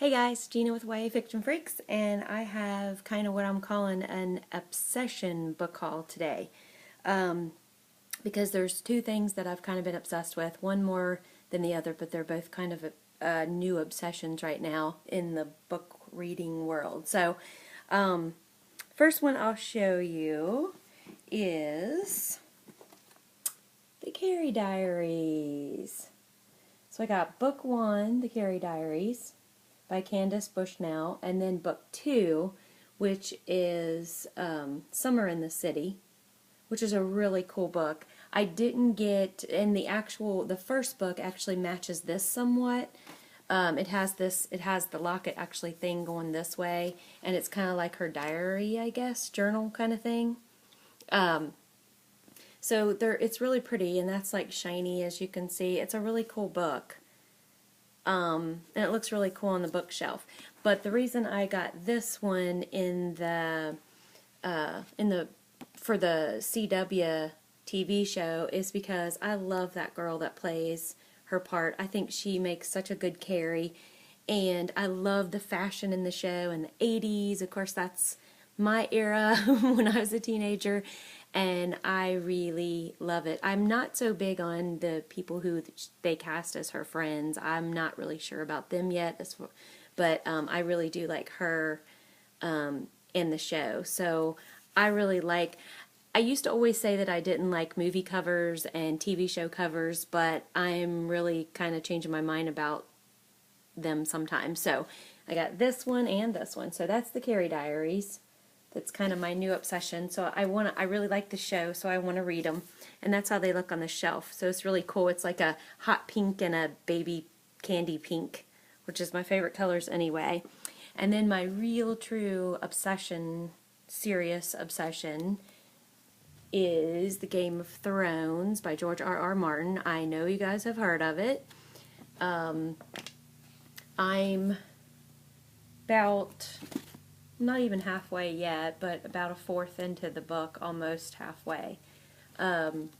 Hey guys, Gina with YA Fiction Freaks, and I have kind of what I'm calling an obsession book haul today. Because there's two things that I've kind of been obsessed with, one more than the other, but they're both kind of new obsessions right now in the book reading world. So, first one I'll show you is The Carrie Diaries. So I got book one, The Carrie Diaries, by Candace Bushnell, and then book two, which is Summer in the City, which is a really cool book. I didn't get, and the first book actually matches this somewhat. It has the locket actually thing going this way, and it's kind of like her diary, I guess, journal kind of thing. So it's really pretty, and that's like shiny, as you can see. It's a really cool book. And it looks really cool on the bookshelf. But the reason I got this one for the CW TV show is because I love that girl that plays her part. I think she makes such a good Carrie, and I love the fashion in the show in the 80s. Of course, that's my era when I was a teenager, and I really love it. I'm not so big on the people who they cast as her friends. I'm not really sure about them yet, but I really do like her in the show. So I really like. I used to always say that I didn't like movie covers and TV show covers, but I'm really kind of changing my mind about them sometimes. So I got this one and this one. So that's the Carrie Diaries. That's kind of my new obsession. So I really like the show, so I want to read them. And that's how they look on the shelf. So it's really cool. It's like a hot pink and a baby candy pink, which is my favorite colors anyway. And then my real true obsession, serious obsession, is The Game of Thrones by George R.R. Martin. I know you guys have heard of it. I'm about, not even halfway yet, but about a fourth into the book, almost halfway. And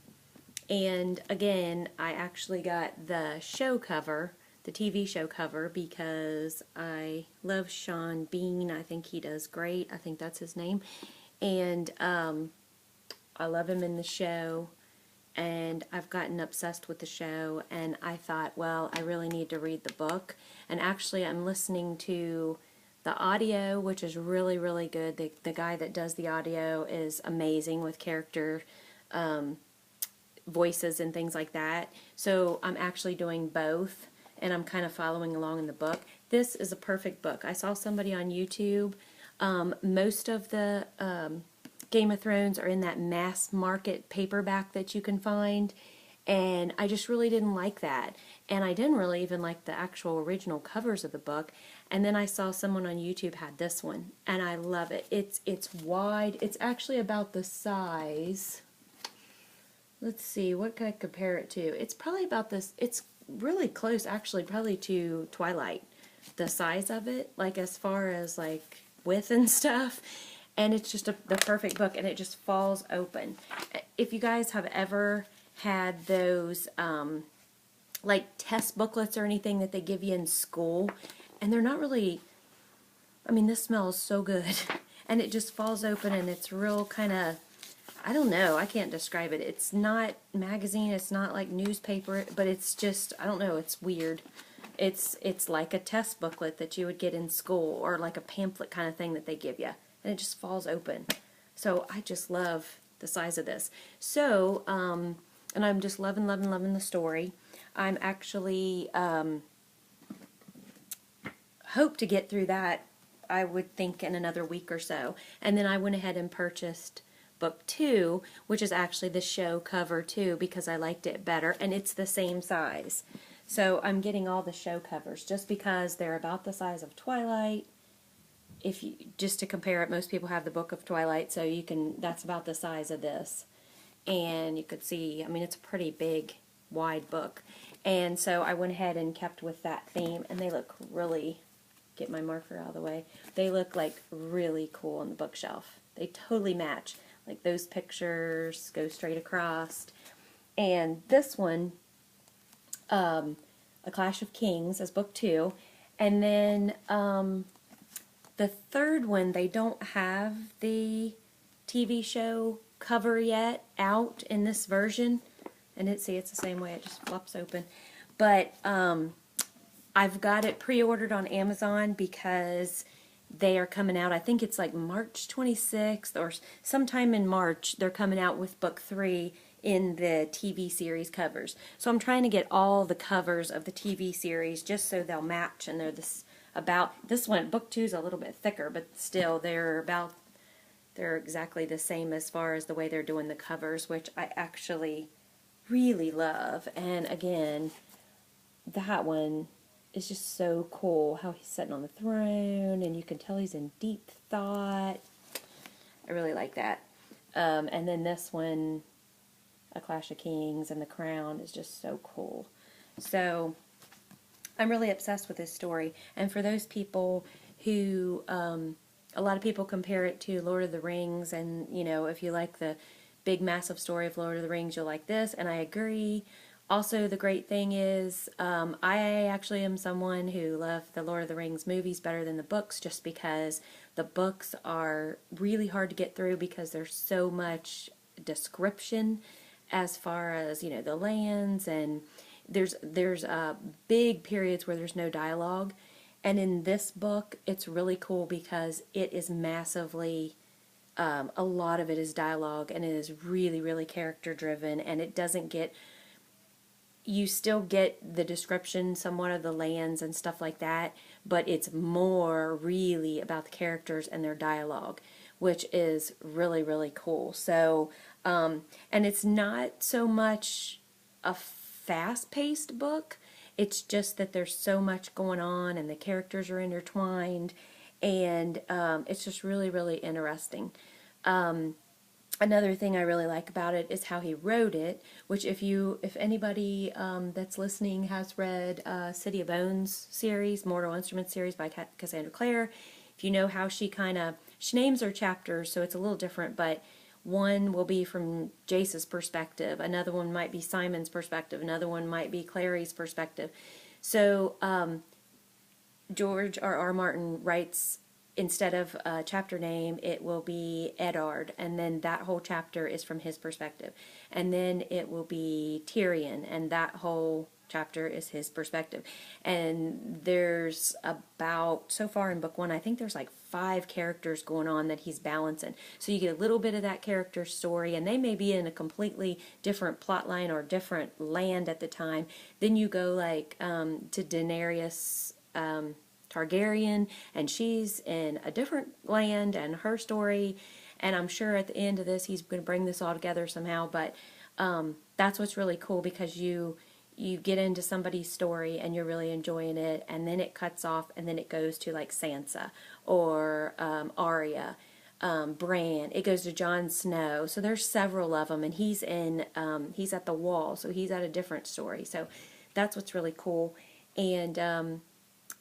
again, I actually got the show cover, the TV show cover, because I love Sean Bean. I think he does great. I think that's his name. And I love him in the show, and I've gotten obsessed with the show, and I thought, well, I really need to read the book. And actually, I'm listening to the audio, which is really, really good. The guy that does the audio is amazing with character voices and things like that. So I'm actually doing both, and I'm kind of following along in the book. This is a perfect book. I saw somebody on YouTube. Most of the Game of Thrones are in that mass market paperback that you can find, and I just really didn't like that. And I didn't really even like the actual original covers of the book. And then I saw someone on YouTube had this one, and I love it. It's wide. It's actually about the size. Let's see, what can I compare it to? It's probably about this. It's really close, actually, probably to Twilight. The size of it, like as far as like width and stuff. And it's just the perfect book, and it just falls open. If you guys have ever had those like test booklets or anything that they give you in school, and they're not really, I mean, this smells so good, and it just falls open, and it's real kind of, I don't know, I can't describe it. It's not magazine, it's not like newspaper, but it's just, I don't know, it's weird. It's like a test booklet that you would get in school, or like a pamphlet kind of thing that they give you, and it just falls open. So I just love the size of this. So, and I'm just loving the story. I'm actually hope to get through that, I would think, in another week or so. And then I went ahead and purchased book two, which is actually the show cover too, because I liked it better, and it's the same size. So I'm getting all the show covers just because they're about the size of Twilight. If you, just to compare it, most people have the book of Twilight, so you can, that's about the size of this. And you could see, I mean, it's a pretty big, wide book. And so I went ahead and kept with that theme, and they look really, get my marker out of the way, they look like really cool on the bookshelf. They totally match. Like those pictures go straight across. And this one, A Clash of Kings, is book two, And then the third one, they don't have the TV show cover yet out in this version. And it's the same way, it just flops open. But I've got it pre-ordered on Amazon because they are coming out, I think it's like March 26th or sometime in March, they're coming out with book 3 in the TV series covers. So I'm trying to get all the covers of the TV series just so they'll match, and they're this one, book 2 is a little bit thicker, but still they're exactly the same as far as the way they're doing the covers, which I actually really love. And again, that one is just so cool, how he's sitting on the throne and you can tell he's in deep thought. I really like that. And then this one, A Clash of Kings and the Crown, is just so cool. So I'm really obsessed with this story. And for those people who, a lot of people compare it to Lord of the Rings, and you know, if you like the big massive story of Lord of the Rings, you'll like this, and I agree. Also, the great thing is, I actually am someone who loved the Lord of the Rings movies better than the books, just because the books are really hard to get through because there's so much description as far as, you know, the lands, and there's big periods where there's no dialogue. And in this book, it's really cool because it is massively, a lot of it is dialogue, and it is really, really character driven, and it doesn't get, you still get the description somewhat of the lands and stuff like that, but it's more really about the characters and their dialogue, which is really, really cool. So, and it's not so much a fast-paced book, it's just that there's so much going on and the characters are intertwined, and it's just really, really interesting. Another thing I really like about it is how he wrote it, which if anybody that's listening has read City of Bones series, Mortal Instruments series by Cassandra Clare, if you know how she names her chapters, so it's a little different, but one will be from Jace's perspective, another one might be Simon's perspective, another one might be Clary's perspective. So George R.R. Martin writes, instead of a chapter name, it will be Eddard, and then that whole chapter is from his perspective. And then it will be Tyrion, and that whole chapter is his perspective. And there's about, so far in book 1, I think there's like 5 characters going on that he's balancing. So you get a little bit of that character's story, and they may be in a completely different plot line or different land at the time. Then you go like to Daenerys Targaryen, and she's in a different land and her story, and I'm sure at the end of this he's going to bring this all together somehow, but that's what's really cool, because you get into somebody's story and you're really enjoying it, and then it cuts off and then it goes to like Sansa or Arya, Bran, it goes to Jon Snow, so there's several of them, and he's at the Wall, so he's at a different story, so that's what's really cool. And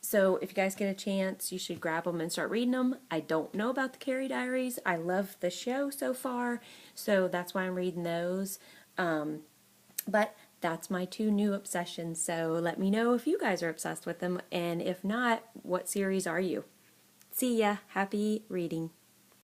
so if you guys get a chance, you should grab them and start reading them. I don't know about the Carrie Diaries. I love the show so far, so that's why I'm reading those. But that's my 2 new obsessions, so let me know if you guys are obsessed with them, and if not, what series are you? See ya. Happy reading.